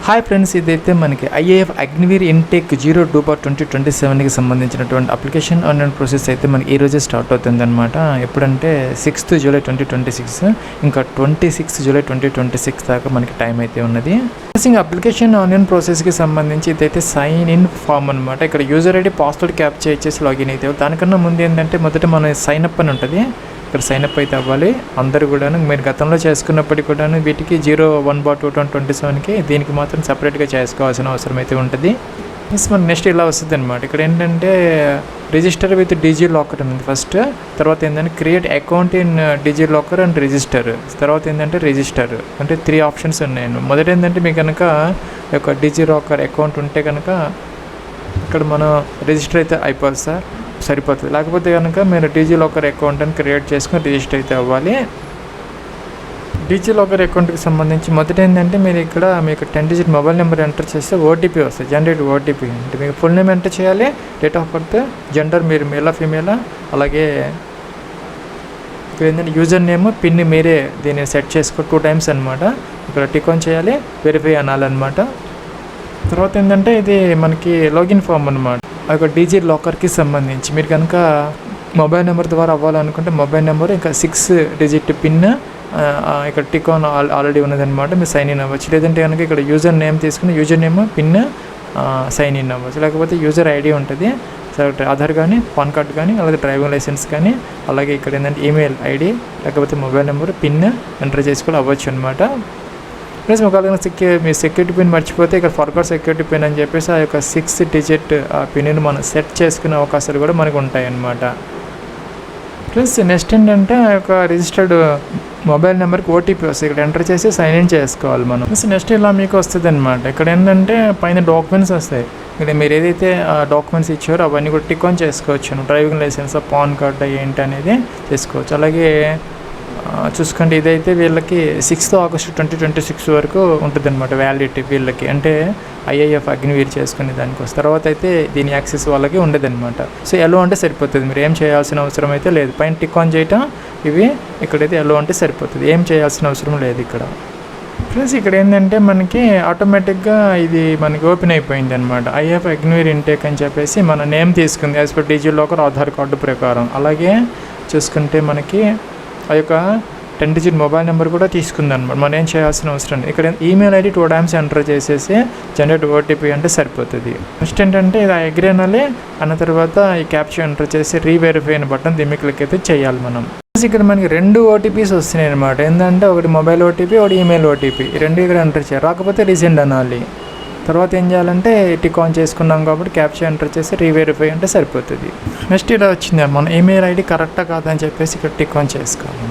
Hi friends, ఇదైతే మనకి IAF Agniveer intake 02/2027కి సంబంధించినటువంటి అప్లికేషన్ ఆన్లైన్ ప్రాసెస్ అయితే మనకి ఈ రోజే స్టార్ట్ అవుతుంది అనమాట. ఎప్పుడంటే 6th జూలై 2026, ఇంకా 26 జూలై 2026 దాకా మనకి టైం అయితే ఉన్నది. ఇంకా అప్లికేషన్ ఆన్లైన్ ప్రాసెస్కి సంబంధించి ఇదైతే సైన్ ఇన్ ఫామ్ అనమాట. ఇక్కడ యూజర్ ఐడి పాస్వర్డ్ క్యాప్చర్ ఇచ్చేసి లాగిన్ అయితే, దానికన్నా ముందు ఏంటంటే మొదట మన సైన్ అప్ అని ఉంటుంది. ఇక్కడ సైన్అప్ అయితే అవ్వాలి అందరూ కూడాను. మీరు గతంలో చేసుకున్నప్పటికీ కూడాను వీటికి 01/2027కి దీనికి మాత్రం సపరేట్గా చేసుకోవాల్సిన అవసరం అయితే ఉంటుంది. మనకి నెక్స్ట్ ఇలా వస్తుంది అనమాట. ఇక్కడ ఏంటంటే రిజిస్టర్ విత్ డిజి లాకర్ ఉంది ఫస్ట్. తర్వాత ఏంటంటే create account in DigiLocker and register. తర్వాత ఏంటంటే రిజిస్టర్ అంటే 3 ఆప్షన్స్ ఉన్నాయి. మొదటి ఏంటంటే మీకు కనుక ఒక డిజి లాకర్ అకౌంట్ ఉంటే కనుక ఇక్కడ మనం రిజిస్టర్ అయితే అయిపోతుంది సార్, సరిపోతుంది. లేకపోతే కనుక మీరు డిజి లాకర్ అకౌంట్ అని క్రియేట్ చేసుకొని రిజిస్టర్ అయితే అవ్వాలి. డిజి లాకర్ అకౌంట్కి సంబంధించి మొదటి ఏంటంటే మీరు ఇక్కడ మీకు 10 డిజిట్ మొబైల్ నెంబర్ ఎంటర్ చేస్తే ఓటీపీ వస్తుంది. జనరేట్ ఓటీపీ అంటే మీకు ఫుల్ నేమ్ ఎంటర్ చేయాలి, డేట్ ఆఫ్ బర్త్, జెండర్ మీరు మేలా ఫీమేలా, అలాగే ఇక్కడ ఏంటంటే యూజర్ నేమ్, పిన్ మీరే దీన్ని సెట్ చేసుకో 2 టైమ్స్ అనమాట. ఇక్కడ టిక్ ఆన్ చేయాలి, వెరిఫై అనాలన్నమాట. తర్వాత ఏంటంటే ఇది మనకి లాగిన్ ఫామ్ అనమాట. ఒక డిజి లాకర్కి సంబంధించి మీరు కనుక మొబైల్ నెంబర్ ద్వారా అవ్వాలనుకుంటే మొబైల్ నెంబర్ ఇంకా 6 డిజిట్ పిన్ ఇక్కడ టిక్ ఆన్ ఆల్రెడీ ఉన్నదన్నమాట. మీరు సైన్ ఇన్ అవ్వచ్చు. లేదంటే కనుక ఇక్కడ యూజర్ నేమ్ తీసుకుని user name pin sign in అవ్వచ్చు. లేకపోతే యూజర్ ఐడి ఉంటుంది, ఆధార్ కానీ పాన్ కార్డ్ కానీ అలాగే డ్రైవింగ్ లైసెన్స్ కానీ, అలాగే ఇక్కడ ఏంటంటే ఈమెయిల్ ఐడి లేకపోతే మొబైల్ నెంబర్ పిన్ ఎంటర్ చేసుకొని అవ్వచ్చు అనమాట. ప్లస్ ఒకవేళ మీ సెక్యూరిటీ పిన్ మర్చిపోతే ఇక్కడ ఫర్గాట్ సెక్యూరిటీ పిన్ అని చెప్పేసి ఆ యొక్క 6 డిజిట్ ఆ పిన్ని మనం సెట్ చేసుకునే అవకాశాలు కూడా మనకు ఉంటాయి అన్నమాట. ప్లస్ నెక్స్ట్ ఏంటంటే ఆ యొక్క రిజిస్టర్డ్ మొబైల్ నెంబర్కి ఓటీపీ వస్తుంది. ఇక్కడ ఎంటర్ చేసి సైన్ ఇన్ చేసుకోవాలి మనం. ప్లస్ నెక్స్ట్ ఇలా మీకు వస్తుంది అనమాట. ఇక్కడ ఏంటంటే పైన డాక్యుమెంట్స్ వస్తాయి. ఇక్కడ మీరు ఏదైతే డాక్యుమెంట్స్ ఇచ్చారో అవన్నీ కూడా టిక్ ఆన్ చేసుకోవచ్చు. డ్రైవింగ్ లైసెన్స్, పాన్ కార్డ్ ఏంటి అనేది చేసుకోవచ్చు. అలాగే చూసుకోండి, ఇదైతే వీళ్ళకి 6th ఆగస్టు 2026 వరకు ఉంటుంది అనమాట వ్యాలిడిటీ వీళ్ళకి, అంటే ఐఏఎఫ్ అగ్నివీర్ చేసుకునే దానికోసం. తర్వాత అయితే దీని యాక్సెస్ వాళ్ళకి ఉండదన్నమాట. సో ఎలో అంటే సరిపోతుంది, మీరు ఏం చేయాల్సిన అవసరం అయితే లేదు. పైన టిక్ ఆన్ చేయటం ఇవి, ఇక్కడైతే ఎలో అంటే సరిపోతుంది, ఏం చేయాల్సిన అవసరం లేదు ఇక్కడ. ప్లస్ ఇక్కడ ఏంటంటే మనకి ఆటోమేటిక్గా ఇది మనకి ఓపెన్ అయిపోయింది అనమాట. ఐఏఎఫ్ అగ్నివీర్ ఇంటేక్ అని చెప్పేసి మన నేమ్ తీసుకుంది యాజ్ పర్ డిజి లాకర్ ఆధార్ కార్డు ప్రకారం. అలాగే చూసుకుంటే మనకి ఆ యొక్క 10 డిజిట్ మొబైల్ నెంబర్ కూడా తీసుకుంది అనమాట. మనం ఏం చేయాల్సిన అవసరం లేదు. ఇక్కడ ఈమెయిల్ ఐడి 2 టైమ్స్ ఎంటర్ చేసేసి జనరేట్ ఓటీపీ అంటే సరిపోతుంది. నెక్స్ట్ ఏంటంటే ఇది అగ్రీ అనాలి. అన్న తర్వాత ఈ క్యాప్చర్ ఎంటర్ చేసి రీవెరిఫై అనే బటన్ దీన్ని క్లిక్ అయితే చేయాలి మనం. ఇక్కడ మనకి 2 ఓటీపీస్ వస్తున్నాయి అనమాట. ఏంటంటే ఒకటి మొబైల్ ఓటీపీ, ఒకటి ఈమెయిల్ ఓటీపీ. ఈ 2 ఇక్కడ ఎంటర్ చేయాలి. రాకపోతే రీసెండ్ అనాలి. తర్వాత ఏం చేయాలంటే టిక్ ఆన్ చేసుకున్నాం కాబట్టి క్యాప్చర్ ఎంటర్ చేసి రీవెరిఫై అంటే సరిపోతుంది. నెక్స్ట్ ఇలా వచ్చింది, మన ఈమెయిల్ ఐడి కరెక్టా కాదని చెప్పేసి ఇక్కడ టిక్ ఆన్ చేసుకోవాలి.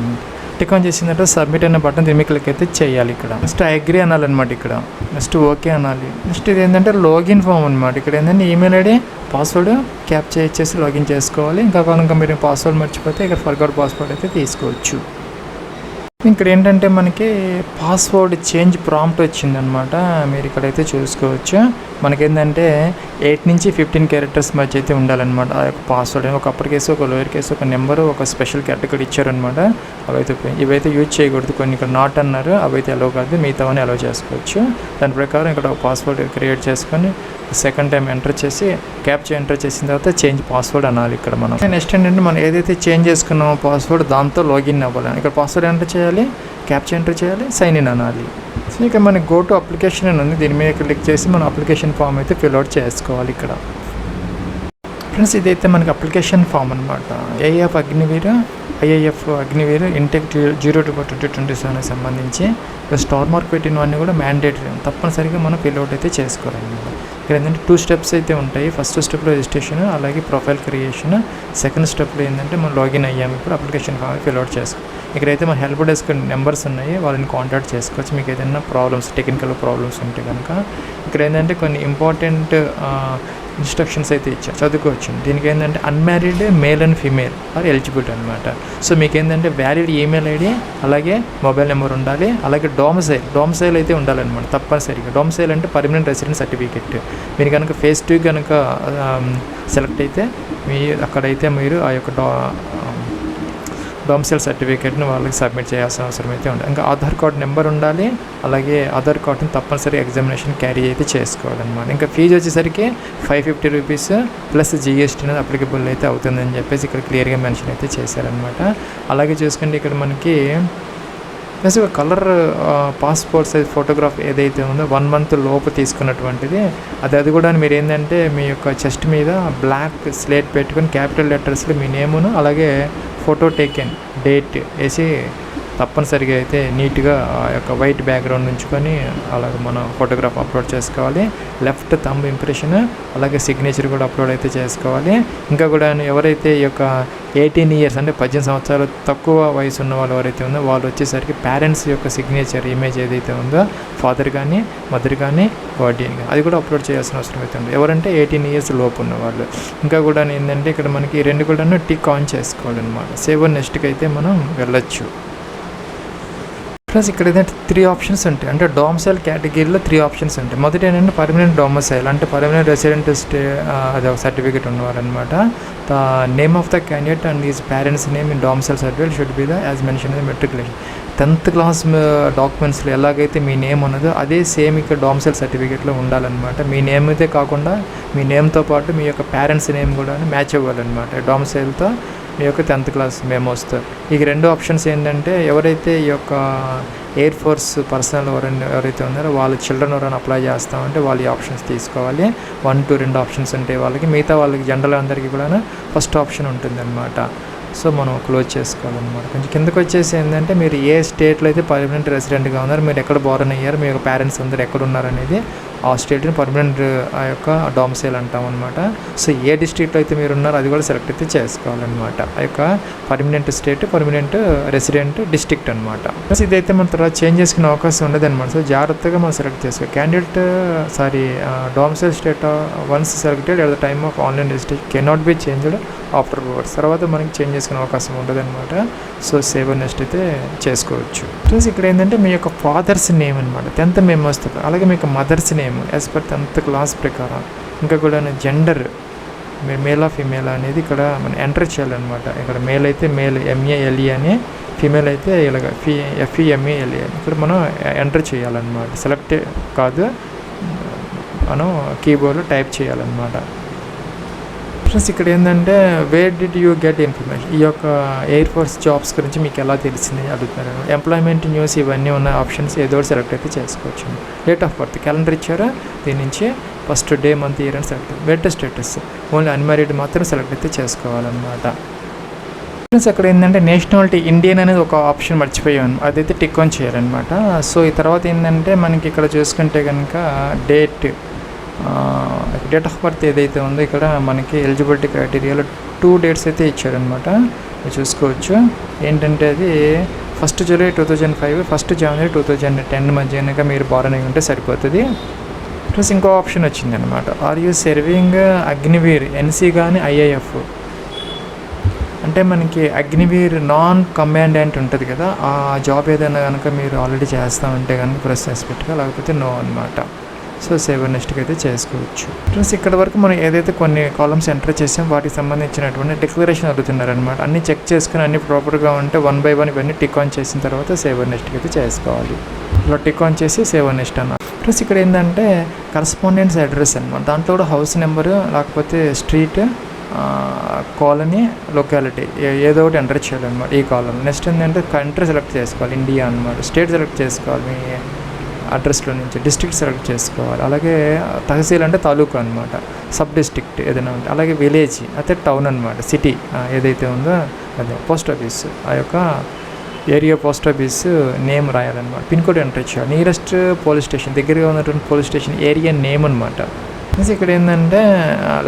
టిక్ ఆన్ చేసిన తర్వాత సబ్మిట్ అనే బటన్ దీన్ని క్లిక్ అయితే చేయాలి. ఇక్కడ నెక్స్ట్ అగ్రీ అనాలన్నమాట. ఇక్కడ నెక్స్ట్ ఓకే అనాలి. నెక్స్ట్ ఇది ఏంటంటే లాగిన్ ఫామ్ అనమాట. ఇక్కడ ఏంటంటే ఈమెయిల్ ఐడి పాస్వర్డ్ క్యాప్చర్ ఇచ్చేసి లాగిన్ చేసుకోవాలి. ఇంకా కనుక మీరు పాస్వర్డ్ మర్చిపోతే ఇక్కడ ఫర్గాట్ పాస్వర్డ్ అయితే తీసుకోవచ్చు. ఇక్కడ ఏంటంటే మనకి పాస్వర్డ్ చేంజ్ ప్రాంప్ట్ వచ్చిందనమాట. మీరు ఇక్కడైతే చూసుకోవచ్చు. మనకేంటంటే 8 నుంచి 15 క్యారెక్టర్స్ మధ్య అయితే ఉండాలన్నమాట ఆ యొక్క పాస్వర్డ్. ఒక అప్పర్ కేసు, ఒక లోయర్ కేసు, ఒక నెంబరు, ఒక స్పెషల్ కేటగిరీ ఇచ్చారనమాట. అవైతే ఇవైతే యూజ్ చేయకూడదు. కొన్ని ఇక్కడ నాట్ అన్నారు, అవైతే అలో కాదు, మిగతావన్నీ అలో చేసుకోవచ్చు. దాని ప్రకారం ఇక్కడ ఒక పాస్వర్డ్ క్రియేట్ చేసుకొని సెకండ్ టైం ఎంటర్ చేసి క్యాప్చర్ ఎంటర్ చేసిన తర్వాత చేంజ్ పాస్వర్డ్ అనాలి ఇక్కడ మనం. నెక్స్ట్ ఏంటంటే మనం ఏదైతే చేంజ్ చేసుకున్నామో పాస్వర్డ్ దాంతో లాగిన్ అవ్వాలి. ఇక్కడ పాస్వర్డ్ ఎంటర్ చేయాలి, క్యాప్చర్ ఎంటర్ చేయాలి, సైన్ ఇన్ అనాలి. సో ఇక మనకి గో టు అప్లికేషన్ అని ఉంది, దీని మీద క్లిక్ చేసి మనం అప్లికేషన్ ఫామ్ అయితే ఫిల్అవుట్ చేసుకోవాలి ఇక్కడ. ఫ్రెండ్స్ ఇదైతే మనకి అప్లికేషన్ ఫామ్ అనమాట. ఐఏఎఫ్ అగ్నివీర్ ఇంటెక్ 02/2027 సంబంధించి స్టార్ మార్క్ పెట్టినవన్నీ కూడా మ్యాండేటరీ, తప్పనిసరిగా మనం ఫిల్అవుట్ అయితే చేసుకోవాలన్నమాట. ఇక్కడ ఏంటంటే 2 స్టెప్స్ అయితే ఉంటాయి. ఫస్ట్ స్టెప్లో రిజిస్ట్రేషన్, అలాగే ప్రొఫైల్ క్రియేషన్. సెకండ్ స్టెప్లో ఏంటంటే మనం లాగిన్ అయ్యాము, ఇప్పుడు అప్లికేషన్ ఫామ్ ఫిల్అవుట్ చేసుకోవాలి. ఇక్కడైతే మన హెల్ప్ డెస్క్ నెంబర్స్ ఉన్నాయి, వాళ్ళని కాంటాక్ట్ చేసుకోవచ్చు. మీకు ఏదైనా ప్రాబ్లమ్స్, టెక్నికల్ ప్రాబ్లమ్స్ ఉంటే కనుక. ఇక్కడ ఏంటంటే కొన్ని ఇంపార్టెంట్ ఇన్స్ట్రక్షన్స్ అయితే ఇచ్చారు, చదువుకోవచ్చు. దీనికి ఏంటంటే unmarried male and female are eligible అనమాట. సో మీకు ఏంటంటే వ్యాలిడ్ ఈమెయిల్ ఐడి, అలాగే మొబైల్ నెంబర్ ఉండాలి, అలాగే డొమిసైల్ అయితే ఉండాలన్నమాట తప్పనిసరిగా. డొమిసైల్ అంటే పర్మనెంట్ రెసిడెంట్ సర్టిఫికెట్. మీరు కనుక ఫేస్ 2 కనుక సెలెక్ట్ అయితే అక్కడైతే మీరు ఆ యొక్క డొమిసైల్ సర్టిఫికేట్ని వాళ్ళకి సబ్మిట్ చేయాల్సిన అవసరం అయితే ఉంది. ఇంకా ఆధార్ కార్డ్ నెంబర్ ఉండాలి, అలాగే ఆధార్ కార్డ్ని తప్పనిసరిగా ఎగ్జామినేషన్ క్యారీ అయితే చేసుకోవాలన్నమాట. ఇంకా ఫీజు వచ్చేసరికి 550 రూపీస్ ప్లస్ GST అనేది అప్లికబుల్ అయితే అవుతుందని చెప్పేసి ఇక్కడ క్లియర్గా మెన్షన్ అయితే చేశారనమాట. అలాగే చూసుకుంటే ఇక్కడ మనకి plus colour passport size photograph ఏదైతే ఉందో 1 month లోపు తీసుకున్నటువంటిది అది కూడా మీరు ఏంటంటే మీ యొక్క చెస్ట్ మీద బ్లాక్ స్లేట్ పెట్టుకొని క్యాపిటల్ లెటర్స్లో మీ నేమును అలాగే ఫోటో టేకెన్ డేట్ వేసి తప్పనిసరిగా అయితే నీట్గా ఆ యొక్క వైట్ బ్యాక్గ్రౌండ్ ఉంచుకొని అలాగే మనం ఫోటోగ్రాఫ్ అప్లోడ్ చేసుకోవాలి. లెఫ్ట్ థంబ్ ఇంప్రెషన్ అలాగే సిగ్నేచర్ కూడా అప్లోడ్ అయితే చేసుకోవాలి. ఇంకా కూడా ఎవరైతే ఈ యొక్క 18 years అంటే 18 సంవత్సరాలు తక్కువ వయసు ఉన్న వాళ్ళు ఎవరైతే ఉందో వాళ్ళు వచ్చేసరికి పేరెంట్స్ యొక్క సిగ్నేచర్ ఇమేజ్ ఏదైతే ఉందో ఫాదర్ కానీ మదర్ కానీ గార్డియన్ కానీ అది కూడా అప్లోడ్ చేయాల్సిన అవసరం అయితే ఉంది, ఎవరంటే 18 years లోపు ఉన్న వాళ్ళు. ఇంకా కూడా ఏంటంటే ఇక్కడ మనకి 2 కూడా టిక్ ఆన్ చేసుకోవాలన్నమాట. సేవ్ నెక్స్ట్కి అయితే మనం వెళ్ళొచ్చు. ప్లస్ ఇక్కడ ఏంటంటే 3 options ఉంటాయి, అంటే డొమిసైల్ కేటగిరీలో 3 options ఉంటాయి. మొదటి ఏంటంటే పర్మనెంట్ డొమిసైల్ అంటే పర్మనెంట్ రెసిడెంట్ అది ఒక సర్టిఫికేట్ ఉన్నవారనమాట. The name of the candidate and his parents name in domicile certificate should be the as mentioned in matriculation. 10th class డాక్యుమెంట్స్లో ఎలాగైతే మీ నేమ్ ఉన్నదో అదే సేమ్ ఇక్కడ డొమిసైల్ సర్టిఫికేట్లో ఉండాలన్నమాట. మీ నేమ్ అయితే కాకుండా మీ నేమ్తో పాటు మీ యొక్క పేరెంట్స్ నేమ్ కూడా మ్యాచ్ అవ్వాలన్నమాట డొమిసైల్తో మీ యొక్క 10th class మెమోస్తో. ఈ 2 options ఏంటంటే ఎవరైతే ఈ యొక్క ఎయిర్ ఫోర్స్ పర్సనల్ ఎవరైతే ఉన్నారో వాళ్ళ చిల్డ్రన్ ఎవరైనా అప్లై చేస్తామంటే వాళ్ళు ఈ ఆప్షన్స్ తీసుకోవాలి. 1 to 2 options ఉంటాయి వాళ్ళకి, మిగతా వాళ్ళకి జనరల్ అందరికీ కూడా ఫస్ట్ ఆప్షన్ ఉంటుంది అనమాట. సో మనం క్లోజ్ చేసుకోవాలన్నమాట. కొంచెం కిందకు వచ్చేసి ఏంటంటే మీరు ఏ స్టేట్లో అయితే పర్మనెంట్ రెసిడెంట్గా ఉన్నారు, మీరు ఎక్కడ బోర్న్ అయ్యారు, మీ యొక్క పేరెంట్స్ అందరూ ఎక్కడ ఉన్నారనేది ఆ స్టేట్ని పర్మనెంట్ ఆ యొక్క డొమిసైల్ అంటాం అనమాట. సో ఏ డిస్ట్రిక్ట్లో అయితే మీరు ఉన్నారో అది కూడా సెలెక్ట్ అయితే చేసుకోవాలన్నమాట. ఆ యొక్క permanent state permanent resident district అనమాట. ప్లస్ ఇదైతే మన తర్వాత చేంజ్ చేసుకునే అవకాశం ఉండదు అనమాట. సో జాగ్రత్తగా మనం సెలెక్ట్ చేసుకోవాలి. Candidate domicile state once selected at the time of online registration cannot be changed after words. తర్వాత మనకి చేంజ్ చేసుకునే అవకాశం ఉండదు అనమాట. సో సేవ్ నెక్స్ట్ అయితే చేసుకోవచ్చు. ప్లస్ ఇక్కడ ఏంటంటే మీ యొక్క ఫాదర్స్ నేమ్ అనమాట 10th మేము వస్తుంది, అలాగే మీకు mother's name as per 10th class ప్రకారం. ఇంకా కూడా జెండర్ మేల్ ఆ ఫీమేల్ అనేది ఇక్కడ మనం ఎంటర్ చేయాలన్నమాట. ఇక్కడ మేల్ అయితే మేల్ MALE అని, ఫీమేల్ అయితే ఇలాగ FEMALE అని ఇక్కడ మనం ఎంటర్ చేయాలన్నమాట. సెలెక్ట్ కాదు, మనం కీబోర్డ్లో టైప్ చేయాలన్నమాట. ప్లస్ ఇక్కడ ఏంటంటే where did you get information, ఈ యొక్క ఎయిర్ ఫోర్స్ జాబ్స్ గురించి మీకు ఎలా తెలిసింది అడుగుతున్నారు. ఎంప్లాయ్మెంట్ న్యూస్ ఇవన్నీ ఉన్న ఆప్షన్స్ ఏదో సెలెక్ట్ అయితే చేసుకోవచ్చు. డేట్ ఆఫ్ బర్త్ క్యాలెండర్ ఇచ్చారా, దీని నుంచి ఫస్ట్ డే మంత్ ఇయర్ అని సెలెక్ట్. వెట్ స్టేటస్ ఓన్లీ అన్మ్యారీడ్ మాత్రం సెలెక్ట్ అయితే చేసుకోవాలన్నమాట. ప్లస్ అక్కడ ఏంటంటే నేషనాలిటీ ఇండియన్ అనేది ఒక ఆప్షన్ మర్చిపోయాను, అదైతే టిక్ ఆన్ చేయాలన్నమాట. సో ఈ తర్వాత ఏంటంటే మనకి ఇక్కడ చూసుకుంటే కనుక డేట్ ఆఫ్ బర్త్ ఏదైతే ఉందో ఇక్కడ మనకి ఎలిజిబిలిటీ క్రైటీరియాలో 2 dates అయితే ఇచ్చారనమాట. చూసుకోవచ్చు. ఏంటంటే అది 1st July 2005 1st January 2010 మధ్య కనుక మీరు బోర్న్ అయి ఉంటే సరిపోతుంది. ప్లస్ ఇంకో ఆప్షన్ వచ్చింది అనమాట, are you serving Agniveer NC కానీ IAF అంటే మనకి అగ్నివీర్ నాన్ కమాండెంట్ ఉంటుంది కదా, ఆ జాబ్ ఏదైనా కనుక మీరు ఆల్రెడీ చేస్తామంటే కనుక ప్రెస్ చేసి పెట్టుకో, లేకపోతే నో అనమాట. సో సేవ్ నెక్స్ట్కి అయితే చేసుకోవచ్చు. ప్లస్ ఇక్కడ వరకు మనం ఏదైతే కొన్ని కాలమ్స్ ఎంటర్ చేసాం వాటికి సంబంధించినటువంటి డిక్లరేషన్ అడుగుతున్నారనమాట. అన్నీ చెక్ చేసుకుని అన్ని ప్రాపర్గా ఉంటే 1 by 1 ఇవన్నీ టిక్ ఆన్ చేసిన తర్వాత సేవ్ నెక్స్ట్కి అయితే చేసుకోవాలి. ఇలా టిక్ ఆన్ చేసి సేవ్ నెక్స్ట్ అన్నారు. ప్లస్ ఇక్కడ ఏంటంటే కరస్పాండెన్స్ అడ్రస్ అనమాట, దాంట్లో కూడా హౌస్ నెంబరు లేకపోతే స్ట్రీట్ కాలనీ లొకాలిటీ ఏదో ఒకటి ఎంటర్ చేయాలన్నమాట ఈ కాలం. నెక్స్ట్ ఏంటంటే కంట్రీ సెలెక్ట్ చేసుకోవాలి, ఇండియా అనమాట. స్టేట్ సెలెక్ట్ చేసుకోవాలి మీ అడ్రస్లో నుంచి, డిస్ట్రిక్ట్ సెలెక్ట్ చేసుకోవాలి. అలాగే తహసీల్ అంటే తాలూకా అనమాట, సబ్ డిస్ట్రిక్ట్ ఏదైనా ఉంటే, అలాగే విలేజ్ అయితే టౌన్ అనమాట, సిటీ ఏదైతే ఉందో అదే. పోస్ట్ ఆఫీస్ ఆ యొక్క ఏరియా పోస్ట్ ఆఫీస్ నేమ్ రాయాలన్నమాట. పిన్ కోడ్ ఎంటర్ చేయాలి. నియరెస్ట్ పోలీస్ స్టేషన్ దగ్గరగా ఉన్నటువంటి పోలీస్ స్టేషన్ ఏరియా నేమ్ అనమాట. ఇక్కడ ఏంటంటే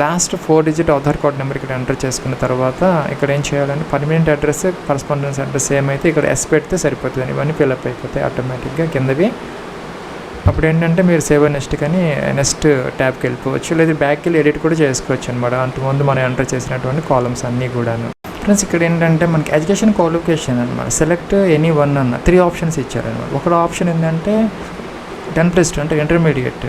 last 4 digit Aadhaar card number ఇక్కడ ఎంటర్ చేసుకున్న తర్వాత ఇక్కడ ఏం చేయాలంటే permanent address correspondence address same అయితే ఇక్కడ S పెడితే సరిపోతుంది. ఇవన్నీ ఫిల్అప్ అయిపోతాయి ఆటోమేటిక్గా కిందవి. అప్పుడు ఏంటంటే మీరు సేవ్ నెక్స్ట్ కానీ నెక్స్ట్ ట్యాబ్కి వెళ్ళిపోవచ్చు, లేదా బ్యాక్కి వెళ్ళి ఎడిట్ కూడా చేసుకోవచ్చు అనమాట. అంతకుముందు మనం ఎంటర్ చేసినటువంటి కాలమ్స్ అన్నీ కూడాను. ఫ్రెండ్స్ ఇక్కడ ఏంటంటే మనకి ఎడ్యుకేషన్ క్వాలిఫికేషన్ అనమాట, సెలెక్ట్ ఎనీ వన్ అన్న 3 options ఇచ్చారనమాట. ఒక ఆప్షన్ ఏంటంటే 10+2 అంటే ఇంటర్మీడియట్,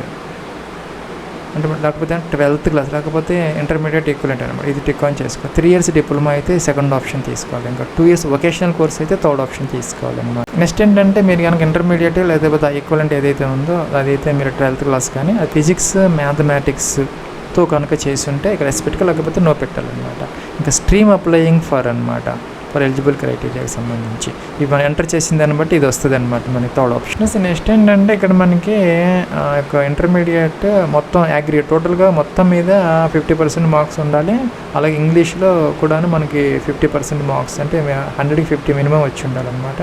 అంటే లేకపోతే 12th క్లాస్ లేకపోతే ఇంటర్మీడియట్ ఈక్వలెంట్ అనమాట. ఇది టిక్ ఆన్ చేసుకోవాలి. 3 years డిప్లొమా అయితే సెకండ్ ఆప్షన్ తీసుకోవాలి. ఇంకా 2 years వొకేషనల్ కోర్స్ అయితే థర్డ్ ఆప్షన్ తీసుకోవాలన్నమాట. నెక్స్ట్ ఏంటంటే మీరు కనుక ఇంటర్మీడియట్ లేకపోతే ఈక్వలెంట్ ఏదైతే ఉందో అదైతే మీరు 12th క్లాస్ కానీ అది ఫిజిక్స్ మ్యాథమెటిక్స్తో కనుక చేసి ఉంటే ఇక్కడ ఎస్ పెట్టుకో, లేకపోతే నో పెట్టాలన్నమాట. ఇంకా స్ట్రీమ్ అప్లయింగ్ ఫర్ అనమాట, ఫర్ ఎలిజిబుల్ క్రైటీరియాకి సంబంధించి ఇవి ఎంటర్ చేసిన దాన్ని బట్టి ఇది వస్తుంది అనమాట మనకి థర్డ్ ఆప్షన్. నెక్స్ట్ ఏంటంటే ఇక్కడ మనకి యొక్క ఇంటర్మీడియట్ మొత్తం అగ్రిగేట్ టోటల్గా మొత్తం మీద 50% మార్క్స్ ఉండాలి. అలాగే ఇంగ్లీష్లో కూడా మనకి 50% మార్క్స్ అంటే 100కి 50 మినిమం వచ్చి ఉండాలన్నమాట.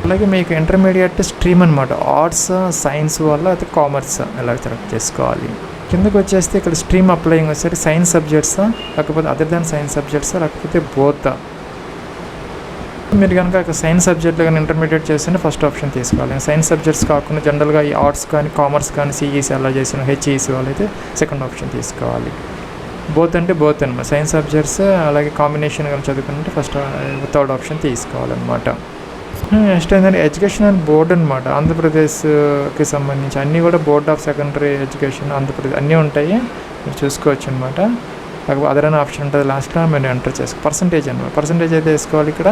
అలాగే మీకు ఇంటర్మీడియట్ స్ట్రీమ్ అనమాట, ఆర్ట్స్ సైన్స్ వల్ల అయితే కామర్స్ ఎలా సెలెక్ట్ చేసుకోవాలి. కిందకు వచ్చేస్తే ఇక్కడ స్ట్రీమ్ అప్లయింగ్ వచ్చేసరికి సైన్స్ సబ్జెక్ట్సా లేకపోతే అదర్ దాన్ సైన్స్ సబ్జెక్ట్సా లేకపోతే బోత్. మీరు కనుక సైన్స్ సబ్జెక్ట్లో కానీ ఇంటర్మీడియట్ చేస్తేనే ఫస్ట్ ఆప్షన్ తీసుకోవాలి. సైన్స్ సబ్జెక్ట్స్ కాకుండా జనరల్గా ఈ ఆర్ట్స్ కానీ కామర్స్ కానీ సిఈసి అలా చేసిన హెచ్ఈసి వాళ్ళైతే సెకండ్ ఆప్షన్ తీసుకోవాలి. బోత్ అంటే బోత్ అనమాట, సైన్స్ సబ్జెక్ట్స్ అలాగే కాంబినేషన్ కానీ చదువుకుంటే ఫస్ట్ థర్డ్ ఆప్షన్ తీసుకోవాలన్నమాట. నెక్స్ట్ ఏంటంటే ఎడ్యుకేషనల్ బోర్డు అనమాట, ఆంధ్రప్రదేశ్కి సంబంధించి అన్నీ కూడా board of secondary education Andhra Pradesh అన్నీ ఉంటాయి, మీరు చూసుకోవచ్చు అనమాట. లేకపోతే అదరైన ఆప్షన్ ఉంటుంది లాస్ట్లో మీరు ఎంటర్ చేసుకో. పర్సంటేజ్ అనమాట, పర్సంటేజ్ అయితే వేసుకోవాలి. ఇక్కడ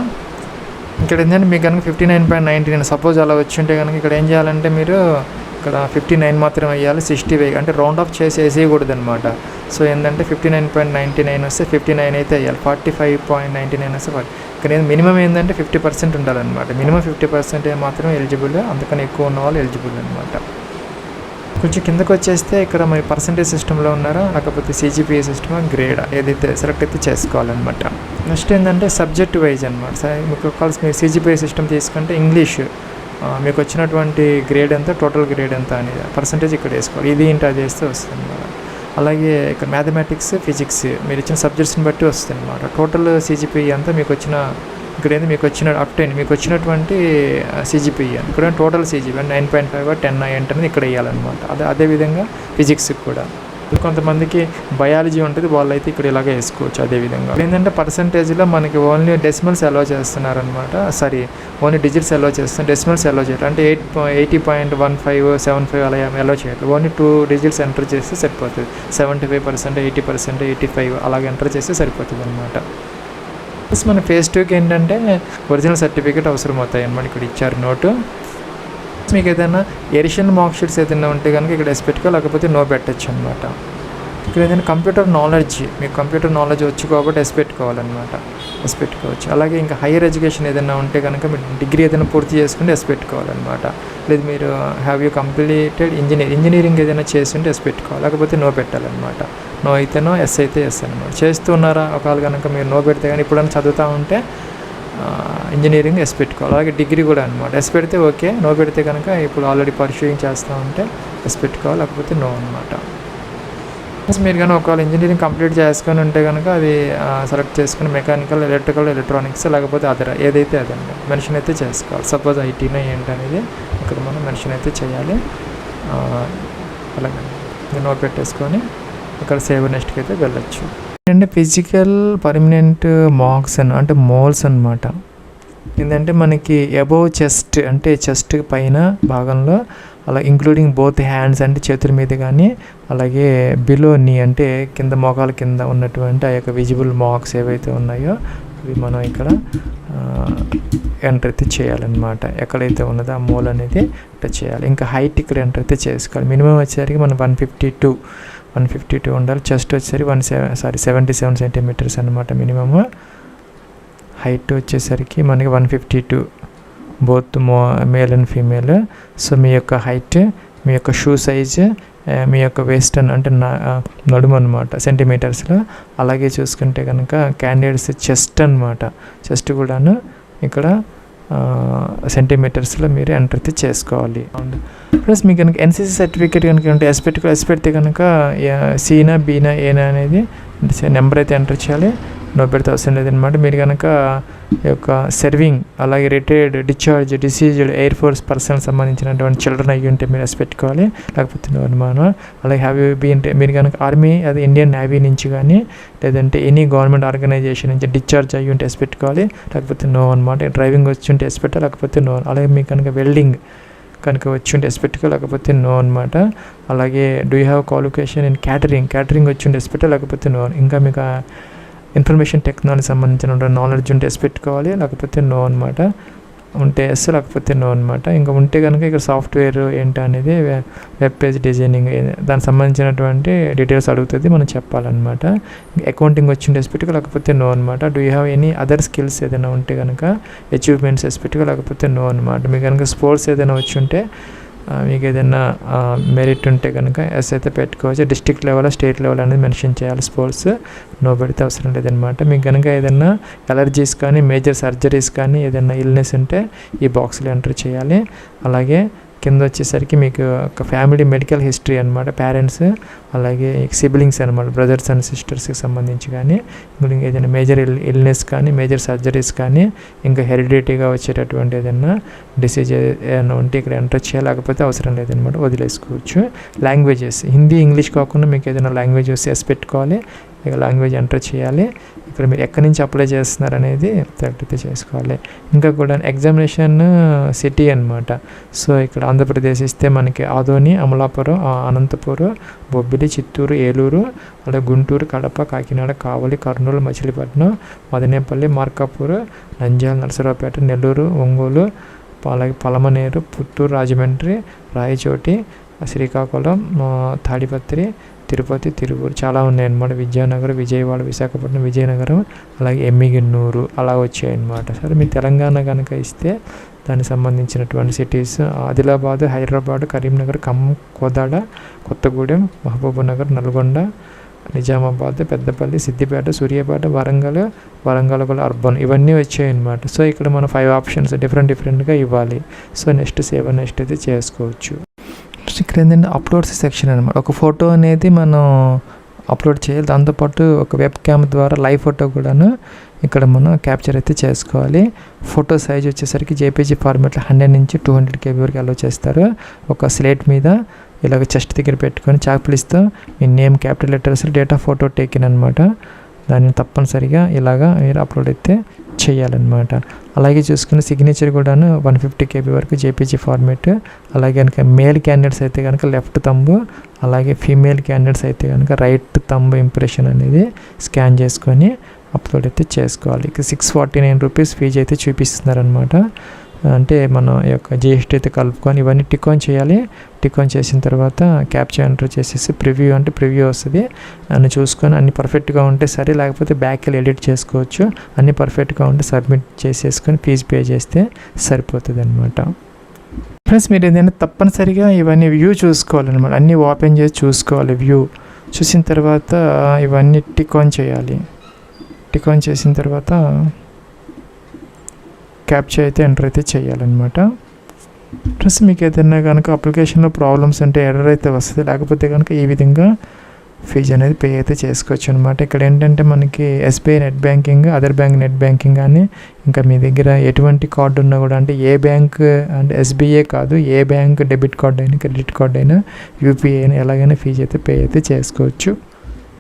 ఏంటంటే మీకు కనుక 59.99 సపోజ్ అలా వచ్చి ఉంటే కనుక ఇక్కడ ఏం చేయాలంటే మీరు ఇక్కడ 59 మాత్రం వేయాలి, 60 వేయాలి, అంటే రౌండ్ ఆఫ్ వేసేయకూడదు అనమాట. సో ఏంటంటే 59.99 వస్తే 59 అయితే వేయాలి, 45.99 వస్తే 40. ఇక్కడ మినిమం ఏంటంటే 50% ఉండాలన్నమాట. మినిమం 50% మాత్రం ఎలిజిబుల్, అందుకని ఎక్కువ ఉన్న వాళ్ళు ఎలిజిబుల్ అనమాట. కొంచెం కిందకు వచ్చేస్తే ఇక్కడ మరి పర్సంటేజ్ సిస్టంలో ఉన్నారా లేకపోతే సిజిపిఏ సిస్టమ్ గ్రేడ్ ఏదైతే సెలెక్ట్ అయితే చేసుకోవాలన్నమాట. నెక్స్ట్ ఏంటంటే సబ్జెక్ట్ వైజ్ అనమాట. మీకు కాల్స్ మీరు సిజిపిఏ సిస్టమ్ తీసుకుంటే ఇంగ్లీష్ మీకు వచ్చినటువంటి గ్రేడ్ ఎంత, టోటల్ గ్రేడ్ ఎంత అనేది పర్సంటేజ్ ఇక్కడ వేసుకోవాలి. ఇది ఏంటి అది వేస్తే వస్తుంది అనమాట. అలాగే ఇక్కడ మ్యాథమెటిక్స్ ఫిజిక్స్ మీరు ఇచ్చిన సబ్జెక్ట్స్ని బట్టి వస్తుంది అనమాట. టోటల్ సిజిపిఈ అంతా మీకు వచ్చిన ఇక్కడ ఏంది మీకు వచ్చిన అప్ 10 మీకు వచ్చినటువంటి సిజిపిఈ ఇక్కడ టోటల్ సిజిపి 9.5 10 అనేది ఇక్కడ వేయాలన్నమాట. అదేవిధంగా ఫిజిక్స్కి కూడా కొంతమందికి బయాలజీ ఉంటుంది, వాళ్ళైతే ఇక్కడ ఇలాగే వేసుకోవచ్చు. అదేవిధంగా ఏంటంటే పర్సంటేజ్లో మనకి ఓన్లీ డెసిమల్స్ అలో చేస్తున్నారనమాట, ఓన్లీ డిజిట్స్ అలో చేస్తున్నారు, డెసిమల్స్ అలో చేయట్లేదు. అంటే 80.1575 అలా అలో చేయట్లేదు, ఓన్లీ 2 డిజిట్స్ ఎంటర్ చేస్తే సరిపోతుంది. 75%, 80%, 85 అలాగే ఎంటర్ చేస్తే సరిపోతుంది అనమాట. ప్లస్ మన ఫేజ్ 2కి ఏంటంటే ఒరిజినల్ సర్టిఫికేట్ అవసరం అవుతాయి అన్నమాట. ఇక్కడ ఇచ్చారు నోటు. మీకు ఏదైనా ఎడిషన్ మార్క్ షీట్స్ ఏదైనా ఉంటే కనుక ఇక్కడ ఎస్ పెట్టుకో, లేకపోతే నో పెట్టచ్చు అనమాట. ఇక్కడ ఏదైనా కంప్యూటర్ నాలెడ్జ్ మీకు కంప్యూటర్ నాలెడ్జ్ వచ్చు కాబట్టి ఎస్ పెట్టుకోవాలన్నమాట, ఎస్ పెట్టుకోవచ్చు. అలాగే ఇంకా హైయర్ ఎడ్యుకేషన్ ఏదైనా ఉంటే కనుక మీరు డిగ్రీ ఏదైనా పూర్తి చేసుకుంటే ఎస్ పెట్టుకోవాలన్నమాట. లేదు మీరు హ్యావ్ యూ కంప్లీటెడ్ ఇంజనీరింగ్ ఏదైనా చేస్తుంటే ఎస్ పెట్టుకోవాలి, లేకపోతే నో పెట్టాలన్నమాట. నో అయితే నో, ఎస్ అయితే ఎస్ అనమాట. చేస్తున్నారా ఒకవేళ కనుక మీరు నో పెడితే కానీ ఇప్పుడైనా చదువుతూ ఉంటే ఇంజనీరింగ్ ఎస్ పెట్టుకోవాలి. అలాగే డిగ్రీ కూడా అనమాట. ఎస్ పెడితే ఓకే, నో పెడితే కనుక ఇప్పుడు ఆల్రెడీ పర్సూయింగ్ చేస్తూ ఉంటే ఎస్ పెట్టుకోవాలి, లేకపోతే నో అనమాట. మీరు కానీ ఒకవేళ ఇంజనీరింగ్ కంప్లీట్ చేసుకొని ఉంటే కనుక అది సెలెక్ట్ చేసుకుని మెకానికల్, ఎలక్ట్రికల్, ఎలక్ట్రానిక్స్ లేకపోతే అదర్ ఏదైతే అదండి మెన్షన్ అయితే చేసుకోవాలి. సపోజ్ ఐటీనా ఏంటనేది ఇక్కడ మనం మెన్షన్ అయితే చేయాలి. అలాగే నో పెట్టేసుకొని ఇక్కడ సేవ్ నెక్స్ట్కి అయితే వెళ్ళచ్చు. అంటే ఫిజికల్ పర్మనెంట్ మార్క్స్ అంటే మోల్స్ అనమాట. ఏంటంటే మనకి అబోవ్ చెస్ట్ అంటే చెస్ట్ పైన భాగంలో అలా ఇంక్లూడింగ్ బోత్ హ్యాండ్స్ అంటే చేతుల మీద కానీ, అలాగే బిలో నీ అంటే కింద మోకాల కింద ఉన్నటువంటి ఆ యొక్క విజిబుల్ మార్క్స్ ఏవైతే ఉన్నాయో అవి మనం ఇక్కడ ఎంటర్ అయితే చేయాలన్నమాట. ఎక్కడైతే ఉన్నదో ఆ మోల్ అనేది ఇట్లా చేయాలి. ఇంకా హైట్ ఇక్కడ ఎంటర్ అయితే చేసుకోవాలి. మినిమం వచ్చేసరికి మనం 152 ఉండాలి. చెస్ట్ వచ్చేసరికి 77 సెంటీమీటర్స్ అనమాట మినిమమ్. హైట్ వచ్చేసరికి మనకి 152 both male and female. So మీ యొక్క హైట్, మీ యొక్క షూ సైజ్, మీ యొక్క వెస్టర్న్ అంటే నడుము అనమాట సెంటీమీటర్స్లో. అలాగే చూసుకుంటే కనుక క్యాండిడేట్స్ చెస్ట్ అనమాట, చెస్ట్ కూడాను ఇక్కడ సెంటీమీటర్స్లో మీరు ఎంటర్ అయితే చేసుకోవాలి. ప్లస్ మీకు కనుక ఎన్సీసీ సర్టిఫికేట్ కనుక ఉంటే ఎస్ పెడితే కనుక సీనా బీనా ఏనా అనేది నెంబర్ అయితే ఎంటర్ చేయాలి. నో పెడితే అవసరం లేదనమాట. మీరు కనుక ఈ యొక్క సర్వింగ్ అలాగే retired, deceased air force personnel సంబంధించినటువంటి చిల్డ్రన్ అయ్యి ఉంటే మీరు ఎస్ పెట్టుకోవాలి, లేకపోతే నో అనుమానం. అలాగే హ్యావ్ యూ బీ అంటే మీరు కనుక ఆర్మీ అది ఇండియన్ నేవీ నుంచి కానీ లేదంటే ఎనీ గవర్నమెంట్ ఆర్గనైజేషన్ నుంచి డిశ్చార్జ్ అయ్యి ఉంటే ఎస్ పెట్టుకోవాలి, లేకపోతే నో అనమాట. డ్రైవింగ్ వచ్చి ఉంటే ఎస్ పెట్టాలి, లేకపోతే నో. అలాగే మీకు కనుక వెల్డింగ్ కనుక వచ్చి ఉంటే ఎస్ పెట్టుకో, లేకపోతే నో అనమాట. అలాగే do you have qualification in catering వచ్చి ఉంటే ఎస్ పెట్టో, లేకపోతే నో. ఇంకా మీకు ఇన్ఫర్మేషన్ టెక్నాలజీ సంబంధించిన నాలెడ్జ్ ఉంటే ఎస్ పెట్టుకోవాలి, లేకపోతే నో అనమాట. ఉంటే ఎస్, లేకపోతే నో అనమాట. ఇంకా ఉంటే కనుక ఇక్కడ సాఫ్ట్వేర్ ఏంటి అనేది వెబ్ పేజ్ డిజైనింగ్ దానికి సంబంధించినటువంటి డీటెయిల్స్ అడుగుతుంది, మనం చెప్పాలన్నమాట. అకౌంటింగ్ వచ్చింటే ఎస్ పెట్టుకో, లేకపోతే నో అనమాట. Do you have any other skills ఏదైనా ఉంటే కనుక అచీవ్మెంట్స్ ఎస్ పెట్టుకో, లేకపోతే నో అనమాట. మీకు కనుక స్పోర్ట్స్ ఏదైనా వచ్చి ఉంటే, మీకు ఏదైనా మెరిట్ ఉంటే కనుక ఎస్ అయితే పెట్టుకోవచ్చు. డిస్ట్రిక్ట్ లెవెల్, స్టేట్ లెవెల్ అనేది మెన్షన్ చేయాలి. స్పోర్ట్స్ నో పెడితే అవసరం లేదనమాట. మీకు కనుక ఏదైనా ఎలర్జీస్ కానీ, మేజర్ సర్జరీస్ కానీ, ఏదైనా ఇల్నెస్ ఉంటే ఈ బాక్స్లో ఎంటర్ చేయాలి. అలాగే కింద వచ్చేసరికి మీకు ఒక ఫ్యామిలీ మెడికల్ హిస్టరీ అనమాట, పేరెంట్స్ అలాగే సిబ్లింగ్స్ అనమాట, బ్రదర్స్ అండ్ సిస్టర్స్కి సంబంధించి కానీ, ఇంకా ఏదైనా మేజర్ ఇల్నెస్ కానీ, మేజర్ సర్జరీస్ కానీ, ఇంకా హెరిడిటీగా వచ్చేటటువంటి ఏదైనా డిసీజ్ ఏదైనా ఉంటే ఇక్కడ ఎంటర్ చేయలేకపోతే అవసరం లేదనమాట, వదిలేసుకోవచ్చు. లాంగ్వేజెస్ హిందీ, ఇంగ్లీష్ కాకుండా మీకు ఏదైనా లాంగ్వేజ్ వస్తే ఎస్ పెట్టుకోవాలి, ఇక లాంగ్వేజ్ ఎంటర్ చేయాలి. ఇక్కడ మీరు ఎక్కడి నుంచి అప్లై చేస్తున్నారు అనేది సెలెక్ట్ అయితే చేసుకోవాలి. ఇంకా కూడా ఎగ్జామినేషన్ సిటీ అనమాట. సో ఇక్కడ ఆంధ్రప్రదేశ్ ఇస్తే మనకి ఆదోని, అమలాపురం, అనంతపురం, బొబ్బిలి, చిత్తూరు, ఏలూరు, అలాగే గుంటూరు, కడప, కాకినాడ, కావలి, కర్నూలు, మచిలీపట్నం, మదనేపల్లి, మార్కాపూర్, నంద్యాల, నరసరావుపేట, నెల్లూరు, ఒంగోలు, అలాగే పలమనేరు, పుత్తూరు, రాజమండ్రి, రాయచోటి, శ్రీకాకుళం, తాడిపత్రి, తిరుపతి, తిరుపూరు చాలా ఉన్నాయన్నమాట. విజయనగరం, విజయవాడ, విశాఖపట్నం, విజయనగరం, అలాగే ఎమ్మిగనూరు అలా వచ్చాయన్నమాట. సరే మీ తెలంగాణ కనుక ఇస్తే దానికి సంబంధించినటువంటి సిటీస్ ఆదిలాబాద్, హైదరాబాద్, కరీంనగర్, ఖమ్మం, కోదాడ, కొత్తగూడెం, మహబూబ్నగర్, నల్గొండ, నిజామాబాద్, పెద్దపల్లి, సిద్దిపేట, సూర్యాపేట, వరంగల్ కూడా అర్బన్ ఇవన్నీ వచ్చాయన్నమాట. సో ఇక్కడ మనం 5 ఆప్షన్స్ డిఫరెంట్గా ఇవ్వాలి. సో నెక్స్ట్ సేవ్ నెక్స్ట్ అయితే చేసుకోవచ్చు. ఇక్కడ ఏంటంటే అప్లోడ్స్ సెక్షన్ అనమాట. ఒక ఫోటో అనేది మనం అప్లోడ్ చేయాలి, దాంతోపాటు ఒక వెబ్ క్యామ్ ద్వారా లైవ్ ఫోటో కూడాను ఇక్కడ మనం క్యాప్చర్ అయితే చేసుకోవాలి. ఫోటో సైజ్ వచ్చేసరికి జేపీజీ ఫార్మాట్లో 100 నుంచి 200 KB వరకు అలో చేస్తారు. ఒక స్లేట్ మీద ఇలాగ చెస్ట్ దగ్గర పెట్టుకొని చాక్పీస్తో మీ name capital letters, date of photo taken అనమాట, దాన్ని తప్పనిసరిగా ఇలాగా మీరు అప్లోడ్ అయితే చేయాలన్నమాట. అలాగే చూసుకుని సిగ్నేచర్ కూడాను 150 KB వరకు జేపీజీ ఫార్మేట్. అలాగే కనుక మేల్ క్యాండిడేట్స్ అయితే కనుక లెఫ్ట్ తంబు, అలాగే ఫీమేల్ క్యాండిడేట్స్ అయితే కనుక రైట్ తంబు ఇంప్రెషన్ అనేది స్కాన్ చేసుకొని అప్లోడ్ అయితే చేసుకోవాలి. ఇక 649 రూపీస్ ఫీజు అయితే చూపిస్తున్నారనమాట. అంటే మనం యొక్క జిఎస్టీ అయితే కలుపుకొని ఇవన్నీ టిక్ ఆన్ చేయాలి. టిక్ ఆన్ చేసిన తర్వాత క్యాప్చర్ ఎంటర్ చేసేసి ప్రివ్యూ అంటే ప్రివ్యూ వస్తుంది. అన్ని చూసుకొని అన్ని పర్ఫెక్ట్గా ఉంటే సరే, లేకపోతే బ్యాక్ వెళ్ళి ఎడిట్ చేసుకోవచ్చు. అన్ని పర్ఫెక్ట్గా ఉంటే సబ్మిట్ చేసేసుకొని ఫీజు పే చేస్తే సరిపోతుంది అనమాట. ఫ్రెండ్స్ మీరు ఏదైనా తప్పనిసరిగా ఇవన్నీ వ్యూ చూసుకోవాలన్నమాట. అన్నీ ఓపెన్ చేసి చూసుకోవాలి. వ్యూ చూసిన తర్వాత ఇవన్నీ టిక్ ఆన్ చేయాలి. టిక్ ఆన్ చేసిన తర్వాత క్యాప్చర్ అయితే ఎంటర్ అయితే చేయాలన్నమాట. ప్లస్ మీకు ఏదైనా కనుక అప్లికేషన్లో ప్రాబ్లమ్స్ ఉంటే ఎర్రర్ అయితే వస్తుంది, లేకపోతే కనుక ఈ విధంగా ఫీజు అనేది పే అయితే చేసుకోవచ్చు అనమాట. ఇక్కడ ఏంటంటే మనకి SBI net banking, other bank net banking కానీ, ఇంకా మీ దగ్గర ఎటువంటి కార్డు ఉన్నా కూడా, అంటే ఏ బ్యాంక్ అంటే ఎస్బీఐ కాదు, ఏ బ్యాంక్ డెబిట్ కార్డు అయినా, క్రెడిట్ కార్డు అయినా, యూపీఐ అయినా ఎలాగైనా ఫీజు అయితే పే అయితే చేసుకోవచ్చు.